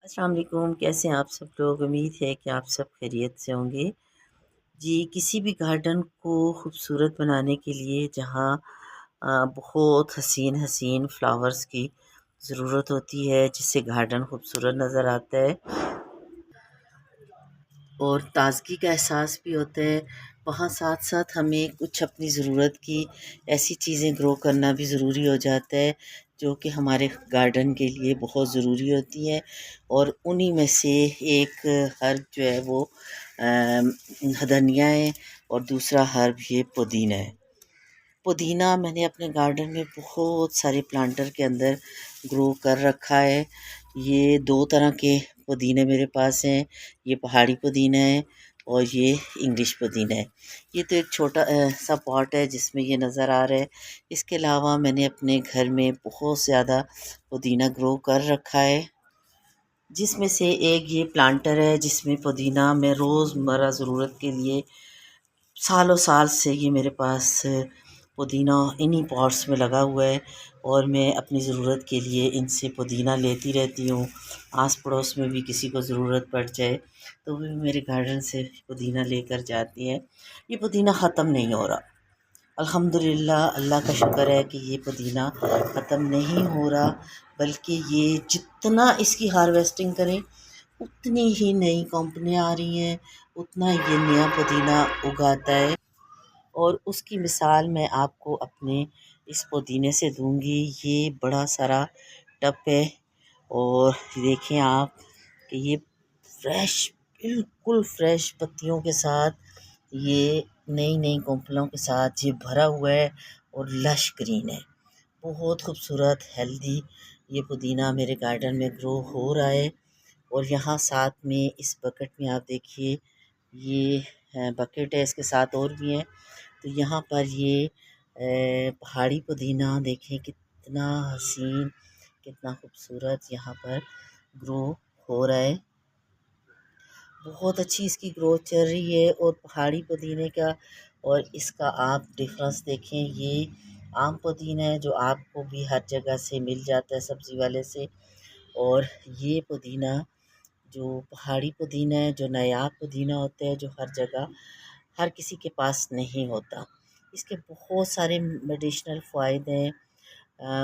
अस्सलाम वालेकुम। कैसे हैं आप सब लोग? उम्मीद है कि आप सब खैरियत से होंगे। जी, किसी भी गार्डन को खूबसूरत बनाने के लिए जहाँ बहुत हसीन हसीन फ्लावर्स की ज़रूरत होती है जिससे गार्डन खूबसूरत नज़र आता है और ताज़गी का एहसास भी होता है। वहाँ साथ-साथ हमें कुछ अपनी ज़रूरत की ऐसी चीज़ें ग्रो करना भी ज़रूरी हो जाता है, जो कि हमारे गार्डन के लिए बहुत ज़रूरी होती हैं और उन्हीं में से एक हर्ब जो है वो धनिया है और दूसरा हर्ब ये पुदीना है। पुदीना मैंने अपने गार्डन में बहुत सारे प्लांटर के अंदर ग्रो कर रखा है। ये 2 तरह के पुदीने मेरे पास हैं। ये पहाड़ी पुदीना है और ये इंग्लिश पुदीना है। ये तो एक छोटा सा पॉट है जिसमें ये नज़र आ रहा है। इसके अलावा मैंने अपने घर में बहुत ज़्यादा पुदीना ग्रो कर रखा है। जिसमें से एक ये प्लांटर है जिसमें पुदीना मैं रोज़मर्रा ज़रूरत के लिए सालों साल से ये मेरे पास पुदीना इन्हीं पॉट्स में लगा हुआ है और मैं अपनी ज़रूरत के लिए इनसे पुदीना लेती रहती हूँ। आस पड़ोस में भी किसी को ज़रूरत पड़ जाए तो वो भी मेरे गार्डन से पुदीना लेकर जाती हैं। ये पुदीना ख़त्म नहीं हो रहा। अल्हम्दुलिल्लाह, अल्लाह का शुक्र है कि ये पुदीना ख़त्म नहीं हो रहा, बल्कि ये जितना इसकी हार्वेस्टिंग करें उतनी ही नई कंपनियाँ आ रही हैं, उतना ये नया पुदीना उगाता है। और उसकी मिसाल मैं आपको अपने इस पुदीने से दूंगी। ये बड़ा सारा टब है और देखें आप कि ये फ्रेश, बिल्कुल फ्रेश पत्तियों के साथ, ये नई नई कोंपलों के साथ ये भरा हुआ है और लश ग्रीन है। बहुत खूबसूरत हेल्दी ये पुदीना मेरे गार्डन में ग्रो हो रहा है। और यहाँ साथ में इस बकेट में आप देखिए, ये बकेट है, इसके साथ और भी हैं। तो यहाँ पर ये पहाड़ी पुदीना देखें कितना हसीन, कितना खूबसूरत यहाँ पर ग्रो हो रहा है। बहुत अच्छी इसकी ग्रोथ चल रही है। और पहाड़ी पुदीने का और इसका आप डिफरेंस देखें। ये आम पुदीना है जो आपको भी हर जगह से मिल जाता है सब्ज़ी वाले से, और ये पुदीना जो पहाड़ी पुदीना है, जो नायाब पुदीना होता है, जो हर जगह हर किसी के पास नहीं होता। इसके बहुत सारे मेडिसिनल फ़ायदे हैं।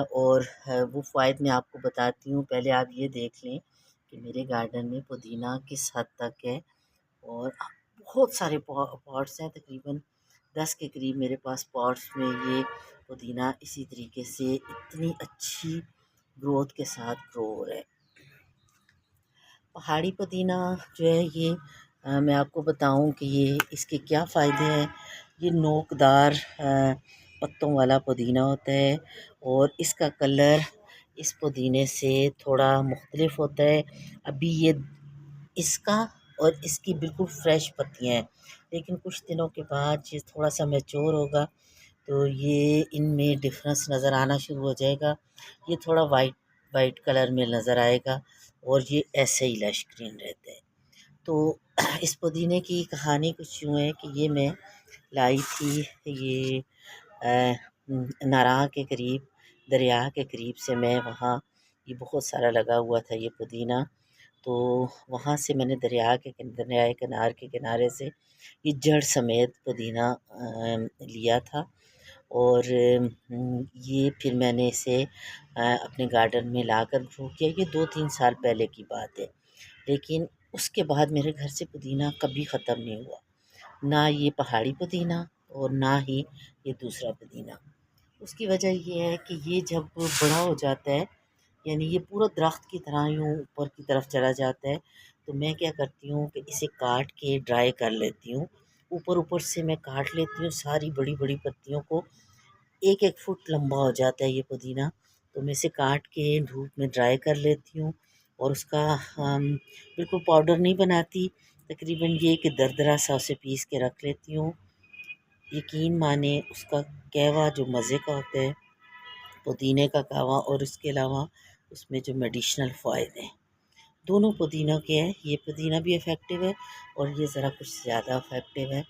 और वो फ़ायदे मैं आपको बताती हूँ। पहले आप ये देख लें कि मेरे गार्डन में पुदीना किस हद तक है। और बहुत सारे पॉट्स हैं, तकरीबन 10 के करीब मेरे पास पॉट्स में ये पुदीना इसी तरीके से इतनी अच्छी ग्रोथ के साथ ग्रो हो रहा है। पहाड़ी पुदीना जो है ये मैं आपको बताऊं कि ये इसके क्या फ़ायदे हैं। ये नोकदार पत्तों वाला पुदीना होता है और इसका कलर इस पुदीने से थोड़ा मुख्तलिफ होता है। अभी ये इसका और इसकी बिल्कुल फ्रेश पत्तियां हैं, लेकिन कुछ दिनों के बाद ये थोड़ा सा मैच्योर होगा तो ये इनमें डिफरेंस नज़र आना शुरू हो जाएगा। ये थोड़ा वाइट वाइट कलर में नज़र आएगा और ये ऐसे ही लश ग्रीन रहते हैं। तो इस पुदीने की कहानी कुछ यूँ है कि ये मैं लाई थी, ये नाराह के करीब, दरिया के करीब से मैं वहाँ, ये बहुत सारा लगा हुआ था ये पुदीना। तो वहाँ से मैंने दरिया के किनारे के किनारे से ये जड़ समेत पुदीना लिया था। और ये फिर मैंने इसे अपने गार्डन में लाकर ग्रो किया। ये 2-3 साल पहले की बात है। लेकिन उसके बाद मेरे घर से पुदीना कभी ख़त्म नहीं हुआ। ना ये पहाड़ी पुदीना और ना ही ये दूसरा पुदीना। उसकी वजह ये है कि ये जब बड़ा हो जाता है, यानी ये पूरा दरख्त की तरह यूँ ऊपर की तरफ चला जाता है, तो मैं क्या करती हूँ कि इसे काट के ड्राई कर लेती हूँ। ऊपर-ऊपर से मैं काट लेती हूँ सारी बड़ी-बड़ी पत्तियों को। 1-1 फुट लंबा हो जाता है ये पुदीना, तो मैं इसे काट के धूप में ड्राई कर लेती हूँ और उसका बिल्कुल पाउडर नहीं बनाती, तकरीबन ये कि दरदरा सा उसे पीस के रख लेती हूँ। यकीन माने उसका कहवा जो मज़े का होता है, पुदीने का कहवा, और इसके अलावा उसमें जो मेडिसिनल फ़ायदे हैं, दोनों पुदीनों के हैं। ये पुदीना भी इफ़ेक्टिव है और ये ज़रा कुछ ज़्यादा इफ़ेक्टिव है।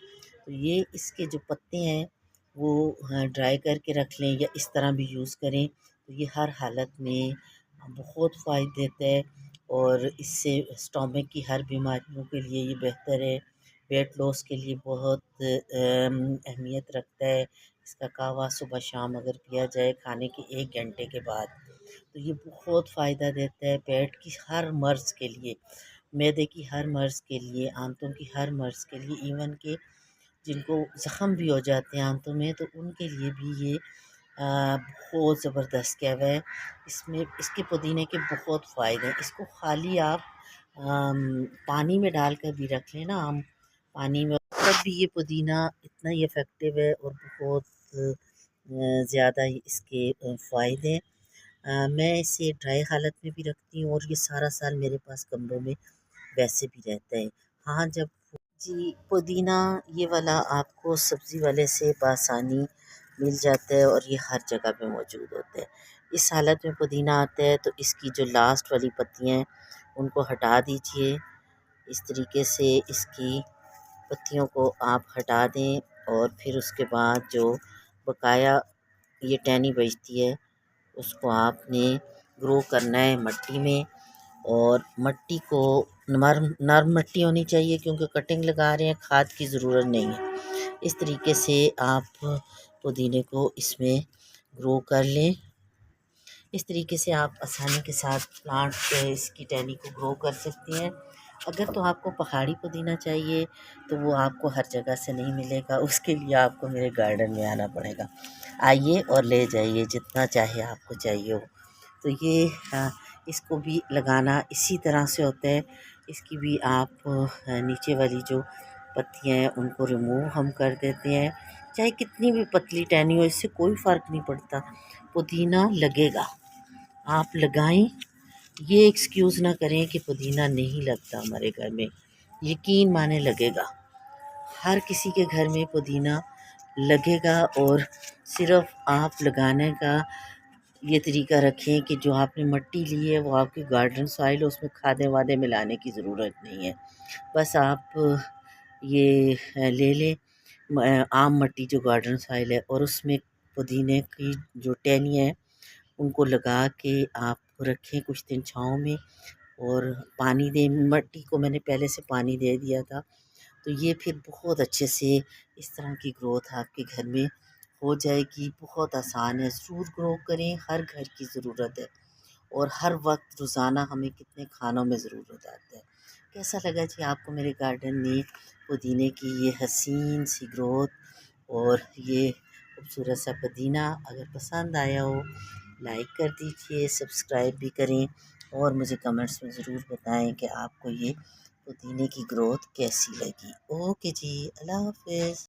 तो ये इसके जो पत्ते हैं वो ड्राई करके रख लें या इस तरह भी यूज़ करें, तो ये हर हालत में बहुत फ़ायदे देता है। और इससे स्टोमक की हर बीमारियों के लिए ये बेहतर है। वेट लॉस के लिए बहुत अहमियत रखता है। इसका कहवा सुबह शाम अगर पिया जाए खाने के 1 घंटे के बाद, तो ये बहुत फ़ायदा देता है पेट की हर मर्ज़ के लिए, मैदे की हर मर्ज़ के लिए, आंतों की हर मर्ज़ के लिए, इवन कि जिनको ज़ख़म भी हो जाते हैं आंतों में, तो उनके लिए भी ये बहुत ज़बरदस्त क्या है। इसमें इसके पुदीने के बहुत फ़ायदे हैं। इसको खाली आप पानी में डाल कर भी रख लें ना, आम पानी में, तब भी ये पुदीना इतना ही इफ़ेक्टिव है और बहुत ज़्यादा इसके फ़ायदे हैं। मैं इसे ड्राई हालत में भी रखती हूँ और ये सारा साल मेरे पास कमरों में वैसे भी रहता है। हाँ, जब जी, पुदीना ये वाला आपको सब्ज़ी वाले से बआसानी मिल जाता है और ये हर जगह पे मौजूद होता है। इस हालत में पुदीना आता है तो इसकी जो लास्ट वाली पत्तियाँ हैं उनको हटा दीजिए। इस तरीके से इसकी पत्तियों को आप हटा दें और फिर उसके बाद जो बकाया ये टहनी बचती है उसको आपने ग्रो करना है मट्टी में। और मट्टी को नरम नरम मट्टी होनी चाहिए क्योंकि कटिंग लगा रहे हैं, खाद की ज़रूरत नहीं है। इस तरीके से आप पुदीने को इसमें ग्रो कर लें। इस तरीके से आप आसानी के साथ प्लांट इसकी टहनी को ग्रो कर सकती हैं। अगर तो आपको पहाड़ी पुदीना चाहिए तो वो आपको हर जगह से नहीं मिलेगा, उसके लिए आपको मेरे गार्डन में आना पड़ेगा। आइए और ले जाइए जितना चाहे आपको चाहिए हो। तो ये इसको भी लगाना इसी तरह से होता है। इसकी भी आप नीचे वाली जो पत्तियाँ हैं उनको रिमूव हम कर देते हैं। चाहे कितनी भी पतली टहनी हो, इससे कोई फ़र्क नहीं पड़ता, पुदीना लगेगा। आप लगाएं, ये एक्सक्यूज़ ना करें कि पुदीना नहीं लगता हमारे घर में, यकीन माने लगेगा। हर किसी के घर में पुदीना लगेगा और सिर्फ़ आप लगाने का ये तरीका रखें कि जो आपने मिट्टी ली है वो आपकी गार्डन सॉइल है, उसमें खादें वादें मिलाने की ज़रूरत नहीं है। बस आप ये ले लें आम मिट्टी जो गार्डन सॉइल है और उसमें पुदीने की जो टहनियाँ हैं उनको लगा के आप रखें कुछ दिन छाँव में और पानी दें। मिट्टी को मैंने पहले से पानी दे दिया था, तो ये फिर बहुत अच्छे से इस तरह की ग्रोथ आपके घर में हो जाएगी। बहुत आसान है, ज़रूर ग्रो करें, हर घर की ज़रूरत है और हर वक्त रोज़ाना हमें कितने खानों में ज़रूरत आता है। कैसा लगा जी आपको मेरे गार्डन में पुदीने की ये हसीन सी ग्रोथ और ये खूबसूरत सा पुदीना? अगर पसंद आया हो लाइक कर दीजिए, सब्सक्राइब भी करें और मुझे कमेंट्स में ज़रूर बताएं कि आपको ये पुदीने की ग्रोथ कैसी लगी। ओके जी, अल्लाह हाफ़िज़।